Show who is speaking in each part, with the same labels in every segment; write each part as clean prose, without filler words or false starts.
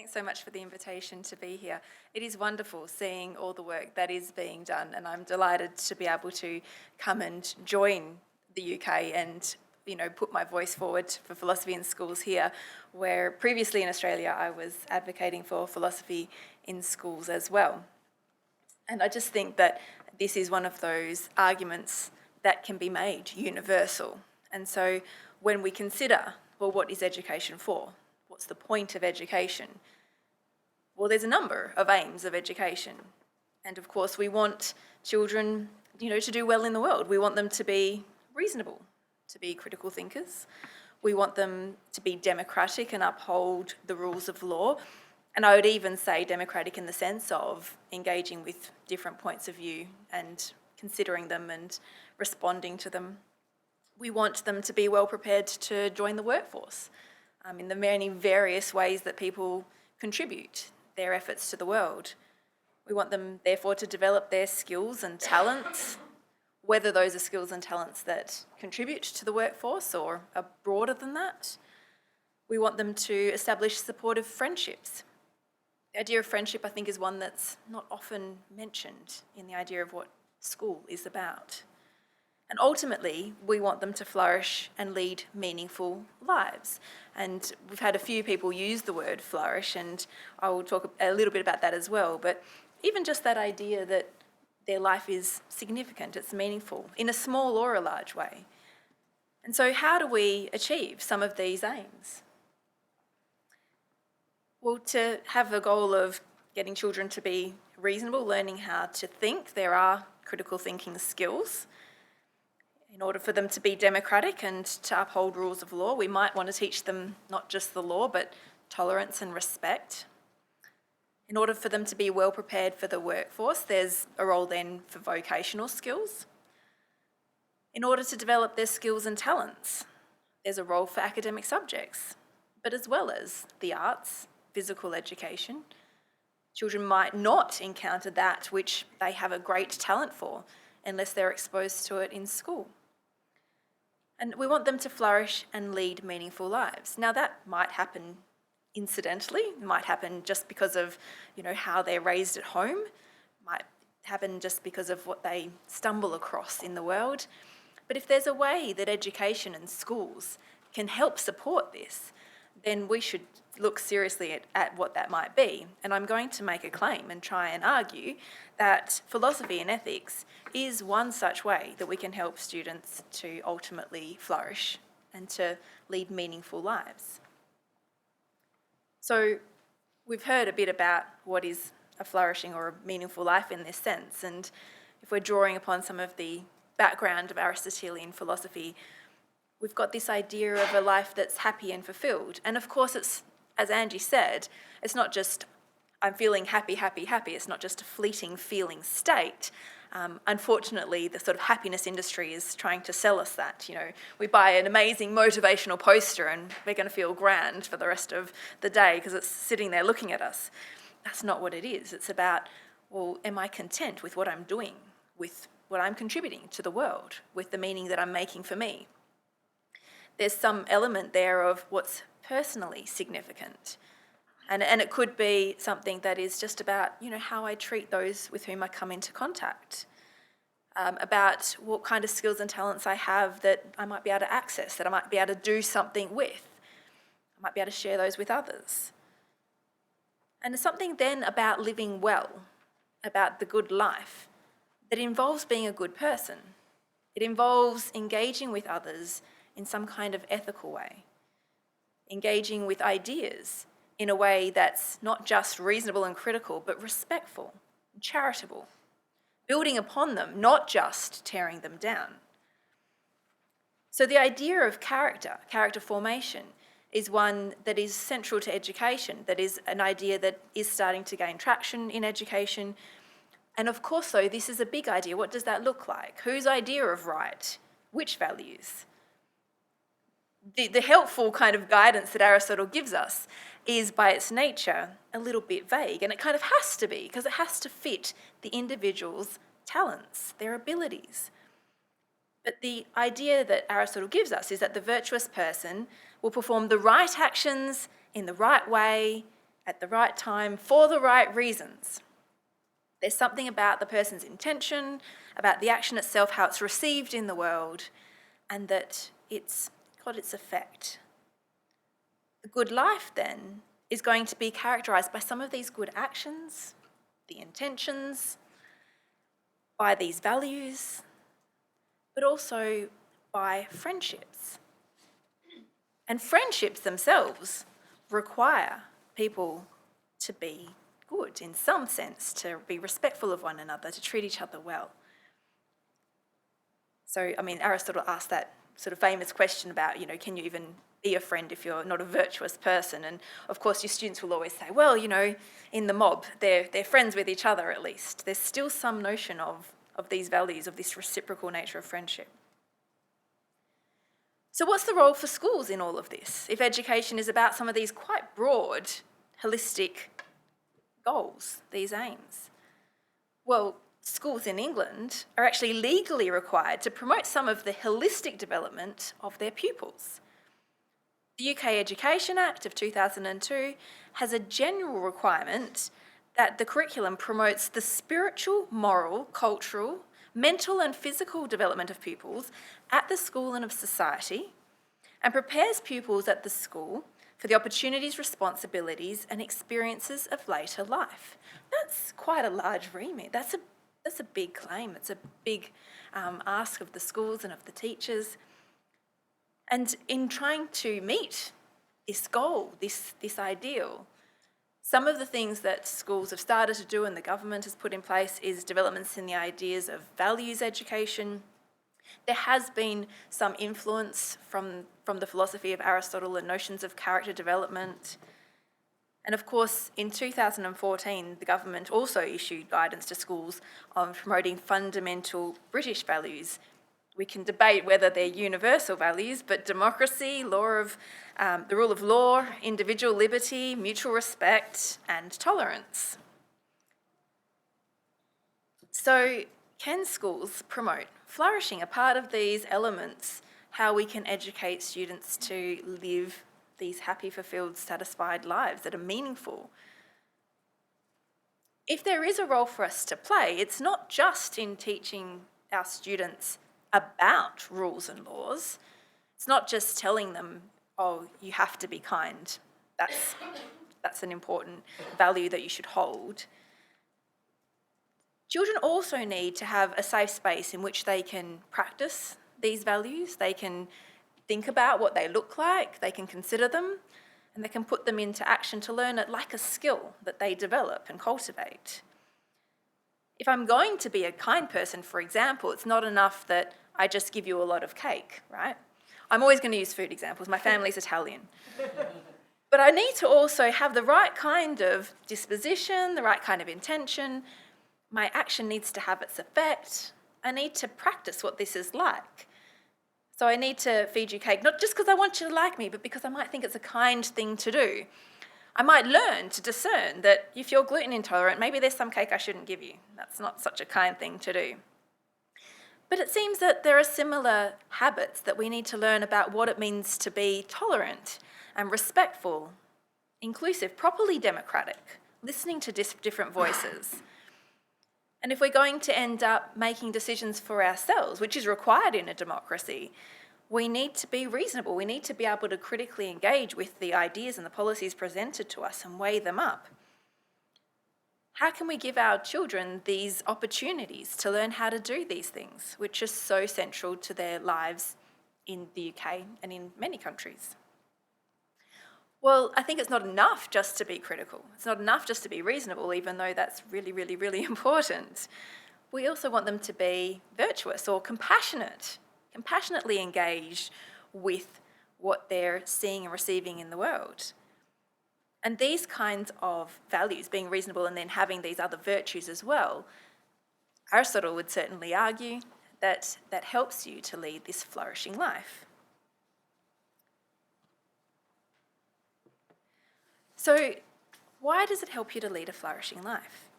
Speaker 1: Thanks so much for the invitation to be here. It is wonderful seeing all the work that is being done, and I'm delighted to be able to come and join the UK and put my voice forward for philosophy in schools here, where previously in Australia I was advocating for philosophy in schools as well. And I just think that this is one of those arguments that can be made universal. And so when we consider, well, what is education for? What's the point of education? Well, there's a number of aims of education. And of course, we want children, to do well in the world. We want them to be reasonable, to be critical thinkers. We want them to be democratic and uphold the rules of law. And I would even say democratic in the sense of engaging with different points of view and considering them and responding to them. We want them to be well prepared to join the workforce in the many various ways that people contribute their efforts to the world. We want them, therefore, to develop their skills and talents, whether those are skills and talents that contribute to the workforce or are broader than that. We want them to establish supportive friendships. The idea of friendship, I think, is one that's not often mentioned in the idea of what school is about. And ultimately, we want them to flourish and lead meaningful lives. And we've had a few people use the word flourish, and I will talk a little bit about that as well. But even just that idea that their life is significant, it's meaningful, in a small or a large way. And so how do we achieve some of these aims? Well, to have the goal of getting children to be reasonable, learning how to think, there are critical thinking skills. In order for them to be democratic and to uphold rules of law, we might want to teach them not just the law, but tolerance and respect. In order for them to be well prepared for the workforce, there's a role then for vocational skills. In order to develop their skills and talents, there's a role for academic subjects, but as well as the arts, physical education. Children might not encounter that which they have a great talent for unless they're exposed to it in school. And we want them to flourish and lead meaningful lives. Now, that might happen incidentally, might happen just because of, how they're raised at home, might happen just because of what they stumble across in the world. But if there's a way that education and schools can help support this, then we should look seriously at what that might be. And I'm going to make a claim and try and argue that philosophy and ethics is one such way that we can help students to ultimately flourish and to lead meaningful lives. So we've heard a bit about what is a flourishing or a meaningful life in this sense, and if we're drawing upon some of the background of Aristotelian philosophy, we've got this idea of a life that's happy and fulfilled. And of course, it's, as Angie said, it's not just I'm feeling happy, happy, happy. It's not just a fleeting feeling state. Unfortunately, the sort of happiness industry is trying to sell us that. We buy an amazing motivational poster and we're going to feel grand for the rest of the day because it's sitting there looking at us. That's not what it is. It's about, well, am I content with what I'm doing, with what I'm contributing to the world, with the meaning that I'm making for me? There's some element there of what's personally significant. And it could be something that is just about, how I treat those with whom I come into contact, about what kind of skills and talents I have that I might be able to access, that I might be able to do something with. I might be able to share those with others. And there's something then about living well, about the good life, that involves being a good person. It involves engaging with others in some kind of ethical way, engaging with ideas in a way that's not just reasonable and critical, but respectful and charitable, building upon them, not just tearing them down. So the idea of character formation, is one that is central to education, that is an idea that is starting to gain traction in education. And of course, though, this is a big idea. What does that look like? Whose idea of right? Which values? The helpful kind of guidance that Aristotle gives us is, by its nature, a little bit vague. And it kind of has to be, because it has to fit the individual's talents, their abilities. But the idea that Aristotle gives us is that the virtuous person will perform the right actions in the right way at the right time, for the right reasons. There's something about the person's intention, about the action itself, how it's received in the world, and that it's got its effect. The good life, then, is going to be characterised by some of these good actions, the intentions, by these values, but also by friendships. And friendships themselves require people to be good in some sense, to be respectful of one another, to treat each other well. So, Aristotle asked that sort of famous question about, can you even be a friend if you're not a virtuous person? And of course, your students will always say, well, in the mob, they're friends with each other at least. There's still some notion of these values, of this reciprocal nature of friendship. So what's the role for schools in all of this, if education is about some of these quite broad, holistic goals, these aims? Well, schools in England are actually legally required to promote some of the holistic development of their pupils. The UK Education Act of 2002 has a general requirement that the curriculum promotes the spiritual, moral, cultural, mental and physical development of pupils at the school and of society, and prepares pupils at the school for the opportunities, responsibilities and experiences of later life. That's quite a large remit. That's a big claim. It's a big ask of the schools and of the teachers. And in trying to meet this goal, this ideal, some of the things that schools have started to do and the government has put in place is developments in the ideas of values education. There has been some influence from the philosophy of Aristotle and notions of character development. And of course, in 2014, the government also issued guidance to schools on promoting fundamental British values. We can debate whether they're universal values, but democracy, the rule of law, individual liberty, mutual respect, and tolerance. So, can schools promote flourishing? A part of these elements, how we can educate students to live these happy, fulfilled, satisfied lives that are meaningful. If there is a role for us to play, it's not just in teaching our students about rules and laws. It's not just telling them, oh, you have to be kind. That's an important value that you should hold. Children also need to have a safe space in which they can practice these values. They can think about what they look like, they can consider them, and they can put them into action to learn it like a skill that they develop and cultivate. If I'm going to be a kind person, for example, it's not enough that I just give you a lot of cake, right? I'm always going to use food examples. My family's Italian. But I need to also have the right kind of disposition, the right kind of intention. My action needs to have its effect. I need to practice what this is like. So I need to feed you cake, not just because I want you to like me, but because I might think it's a kind thing to do. I might learn to discern that if you're gluten intolerant, maybe there's some cake I shouldn't give you. That's not such a kind thing to do. But it seems that there are similar habits that we need to learn about what it means to be tolerant and respectful, inclusive, properly democratic, listening to different voices. And if we're going to end up making decisions for ourselves, which is required in a democracy, we need to be reasonable. We need to be able to critically engage with the ideas and the policies presented to us and weigh them up. How can we give our children these opportunities to learn how to do these things, which are so central to their lives in the UK and in many countries? Well, I think it's not enough just to be critical. It's not enough just to be reasonable, even though that's really, really, really important. We also want them to be virtuous or compassionately engaged with what they're seeing and receiving in the world. And these kinds of values, being reasonable and then having these other virtues as well, Aristotle would certainly argue that that helps you to lead this flourishing life. So, why does it help you to lead a flourishing life?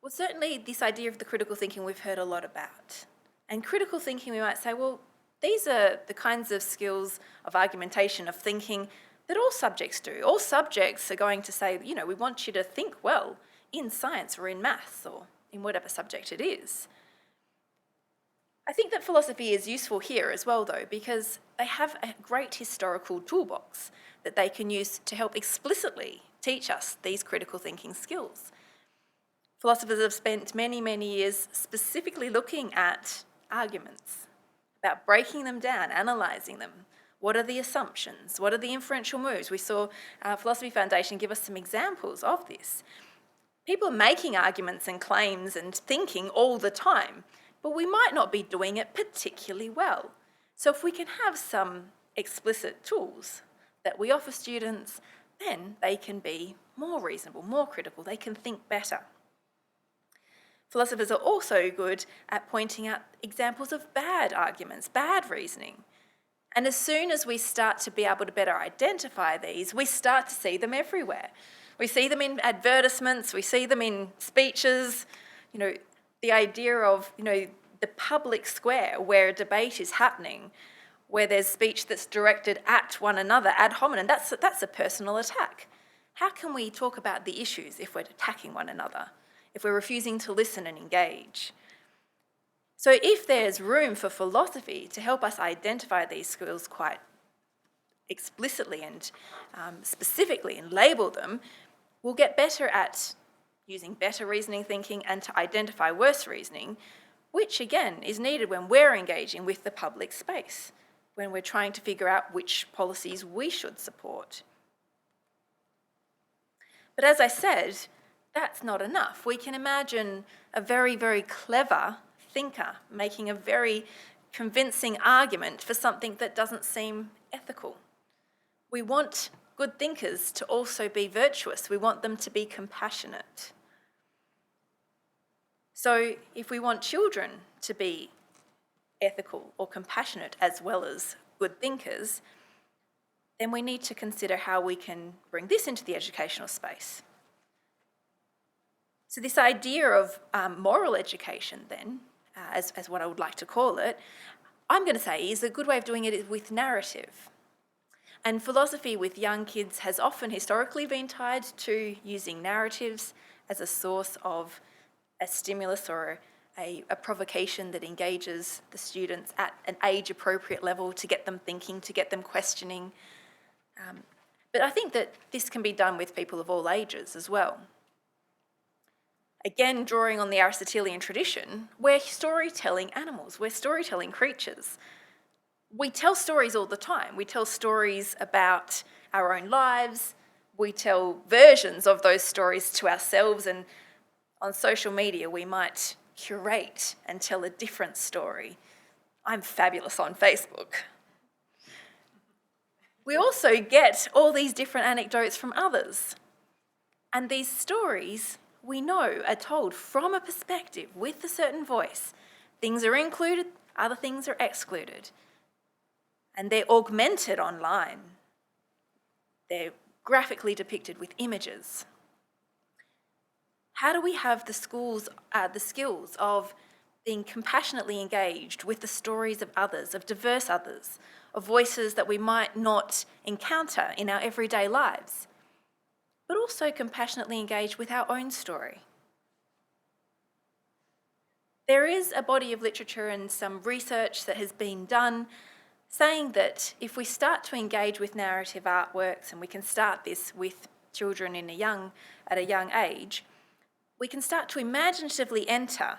Speaker 1: Well, certainly this idea of the critical thinking we've heard a lot about. And critical thinking, we might say, well, these are the kinds of skills of argumentation, of thinking, that all subjects do. All subjects are going to say, we want you to think well in science or in maths or in whatever subject it is. I think that philosophy is useful here as well, though, because they have a great historical toolbox that they can use to help explicitly teach us these critical thinking skills. Philosophers have spent many, many years specifically looking at arguments, about breaking them down, analysing them. What are the assumptions? What are the inferential moves? We saw Philosophy Foundation give us some examples of this. People are making arguments and claims and thinking all the time, but we might not be doing it particularly well. So if we can have some explicit tools that we offer students, then they can be more reasonable, more critical, they can think better. Philosophers are also good at pointing out examples of bad arguments, bad reasoning. And as soon as we start to be able to better identify these, we start to see them everywhere. We see them in advertisements, we see them in speeches, the idea of, the public square where a debate is happening, where there's speech that's directed at one another, ad hominem, that's a personal attack. How can we talk about the issues if we're attacking one another, if we're refusing to listen and engage? So if there's room for philosophy to help us identify these skills quite explicitly and specifically and label them, we'll get better at using better reasoning thinking and to identify worse reasoning, which again is needed when we're engaging with the public space, when we're trying to figure out which policies we should support. But as I said, that's not enough. We can imagine a very, very clever thinker making a very convincing argument for something that doesn't seem ethical. We want good thinkers to also be virtuous. We want them to be compassionate. So if we want children to be ethical or compassionate as well as good thinkers, then we need to consider how we can bring this into the educational space. So this idea of moral education then, as what I would like to call it, I'm going to say is a good way of doing it with narrative. And philosophy with young kids has often historically been tied to using narratives as a source of a stimulus or a provocation that engages the students at an age-appropriate level to get them thinking, to get them questioning. But I think that this can be done with people of all ages as well. Again, drawing on the Aristotelian tradition, we're storytelling animals, we're storytelling creatures. We tell stories all the time. We tell stories about our own lives. We tell versions of those stories to ourselves, and on social media we might curate and tell a different story. I'm fabulous on Facebook. We also get all these different anecdotes from others. And these stories, we know, are told from a perspective with a certain voice. Things are included, other things are excluded. And they're augmented online. They're graphically depicted with images. How do we have the skills of being compassionately engaged with the stories of others, of diverse others, of voices that we might not encounter in our everyday lives, but also compassionately engage with our own story? There is a body of literature and some research that has been done saying that if we start to engage with narrative artworks, and we can start this with children at a young age, we can start to imaginatively enter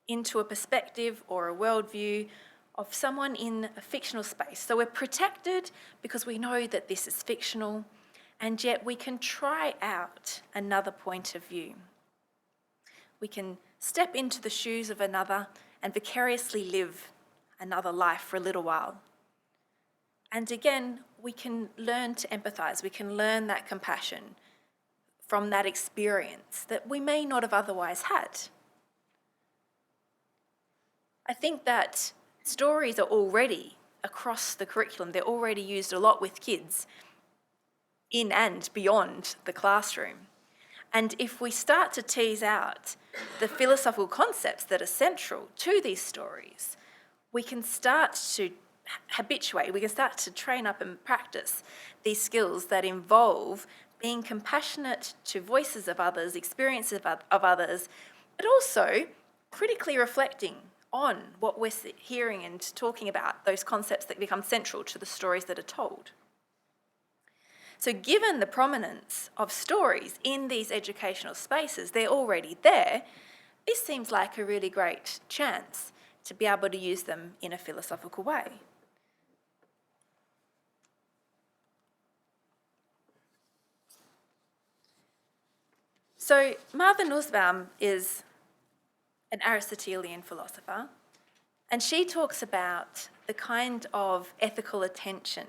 Speaker 1: into a perspective or a worldview of someone in a fictional space. So we're protected because we know that this is fictional, and yet we can try out another point of view. We can step into the shoes of another and vicariously live another life for a little while. And again, we can learn to empathise, we can learn that compassion from that experience that we may not have otherwise had. I think that stories are already across the curriculum, they're already used a lot with kids in and beyond the classroom. And if we start to tease out the philosophical concepts that are central to these stories, we can start to habituate, we can start to train up and practice these skills that involve being compassionate to voices of others, experiences of others, but also critically reflecting on what we're hearing and talking about, those concepts that become central to the stories that are told. So given the prominence of stories in these educational spaces, they're already there, this seems like a really great chance to be able to use them in a philosophical way. So Martha Nussbaum is an Aristotelian philosopher, and she talks about the kind of ethical attention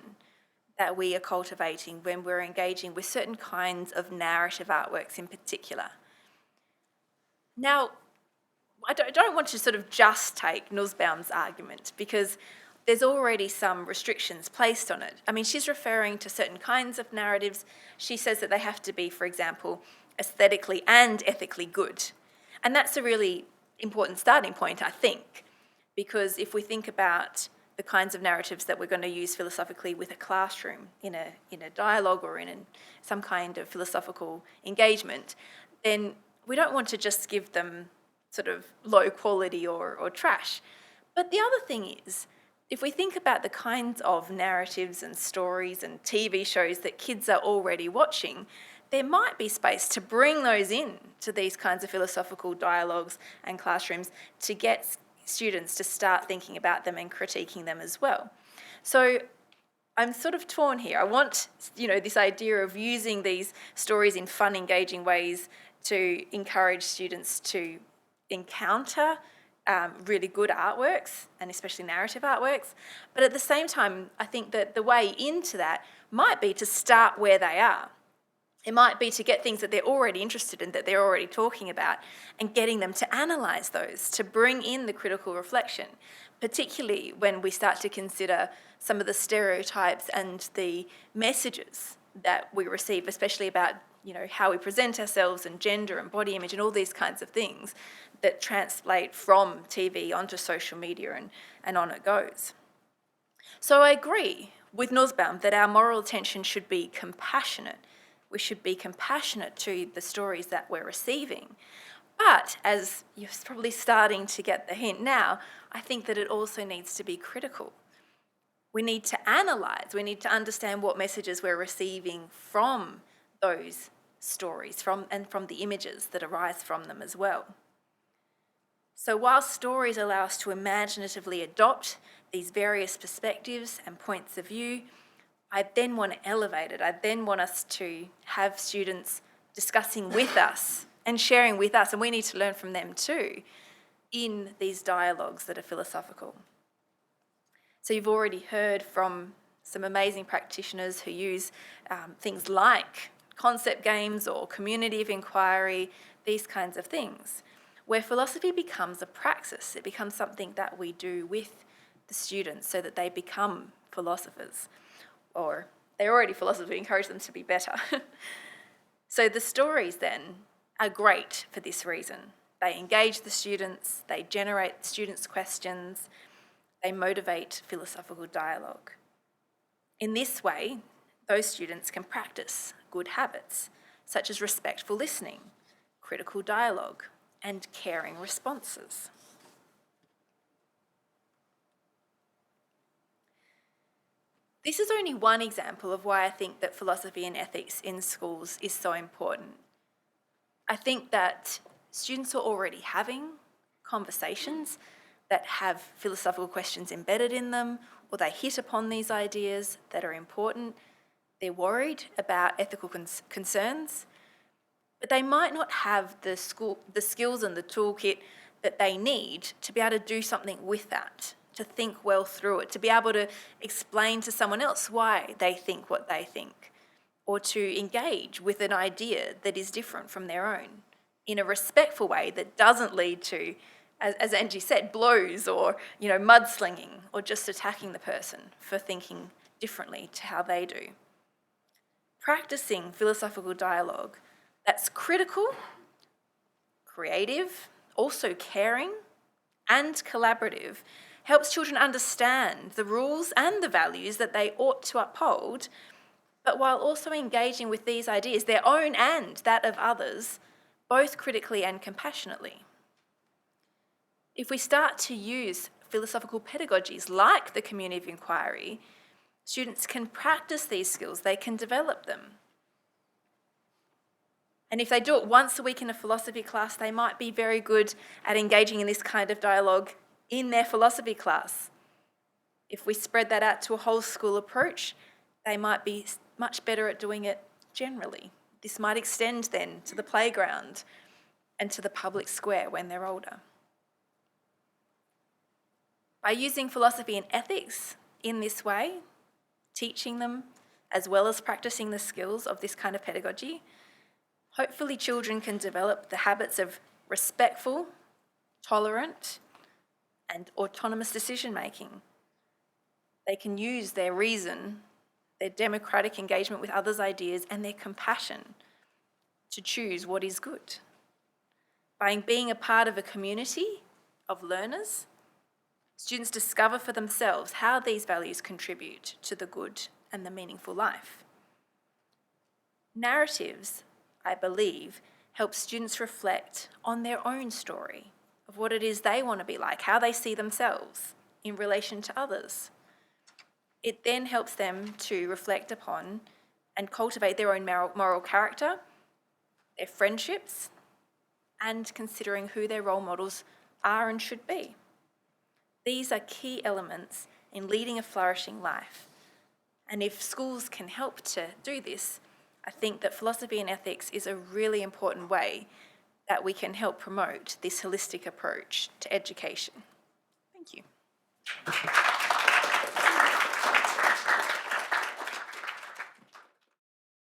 Speaker 1: that we are cultivating when we're engaging with certain kinds of narrative artworks in particular. Now, I don't want to sort of just take Nussbaum's argument, because there's already some restrictions placed on it. I mean, she's referring to certain kinds of narratives. She says that they have to be, for example, aesthetically and ethically good. And that's a really important starting point, I think, because if we think about the kinds of narratives that we're going to use philosophically with a classroom, in a dialogue or in some kind of philosophical engagement, then we don't want to just give them sort of low quality or trash. But the other thing is, if we think about the kinds of narratives and stories and TV shows that kids are already watching, there might be space to bring those in to these kinds of philosophical dialogues and classrooms to get students to start thinking about them and critiquing them as well. So I'm sort of torn here. I want, this idea of using these stories in fun, engaging ways to encourage students to encounter really good artworks, and especially narrative artworks. But at the same time, I think that the way into that might be to start where they are. It might be to get things that they're already interested in, that they're already talking about, and getting them to analyse those, to bring in the critical reflection, particularly when we start to consider some of the stereotypes and the messages that we receive, especially about how we present ourselves and gender and body image and all these kinds of things that translate from TV onto social media and on it goes. So I agree with Nussbaum that our moral attention should be compassionate. We should be compassionate to the stories that we're receiving. But as you're probably starting to get the hint now, I think that it also needs to be critical. We need to analyse, we need to understand what messages we're receiving from those stories, from the images that arise from them as well. So while stories allow us to imaginatively adopt these various perspectives and points of view, I then want to elevate it. I then want us to have students discussing with us and sharing with us, and we need to learn from them too, in these dialogues that are philosophical. So you've already heard from some amazing practitioners who use things like concept games or community of inquiry, these kinds of things, where philosophy becomes a praxis. It becomes something that we do with the students so that they become philosophers. Or they're already philosophers, we encourage them to be better. So the stories then are great for this reason. They engage the students, they generate students' questions, they motivate philosophical dialogue. In this way, those students can practice good habits, such as respectful listening, critical dialogue, and caring responses. This is only one example of why I think that philosophy and ethics in schools is so important. I think that students are already having conversations that have philosophical questions embedded in them, or they hit upon these ideas that are important. They're worried about ethical concerns, but they might not have the skills and the toolkit that they need to be able to do something with that, to think well through it, to be able to explain to someone else why they think what they think, or to engage with an idea that is different from their own in a respectful way that doesn't lead to, as Angie said, blows or mudslinging or just attacking the person for thinking differently to how they do. Practicing philosophical dialogue that's critical, creative, also caring, and collaborative helps children understand the rules and the values that they ought to uphold, but while also engaging with these ideas, their own and that of others, both critically and compassionately. If we start to use philosophical pedagogies like the community of inquiry, students can practice these skills, they can develop them. And if they do it once a week in a philosophy class, they might be very good at engaging in this kind of dialogue in their philosophy class. If we spread that out to a whole school approach, they might be much better at doing it generally. This might extend then to the playground and to the public square when they're older. By using philosophy and ethics in this way, teaching them as well as practicing the skills of this kind of pedagogy, hopefully children can develop the habits of respectful, tolerant, and autonomous decision-making. They can use their reason, their democratic engagement with others' ideas, and their compassion to choose what is good. By being a part of a community of learners, students discover for themselves how these values contribute to the good and the meaningful life. Narratives, I believe, help students reflect on their own story of what it is they want to be like, how they see themselves in relation to others. It then helps them to reflect upon and cultivate their own moral character, their friendships, and considering who their role models are and should be. These are key elements in leading a flourishing life. And if schools can help to do this, I think that philosophy and ethics is a really important way that we can help promote this holistic approach to education. Thank you.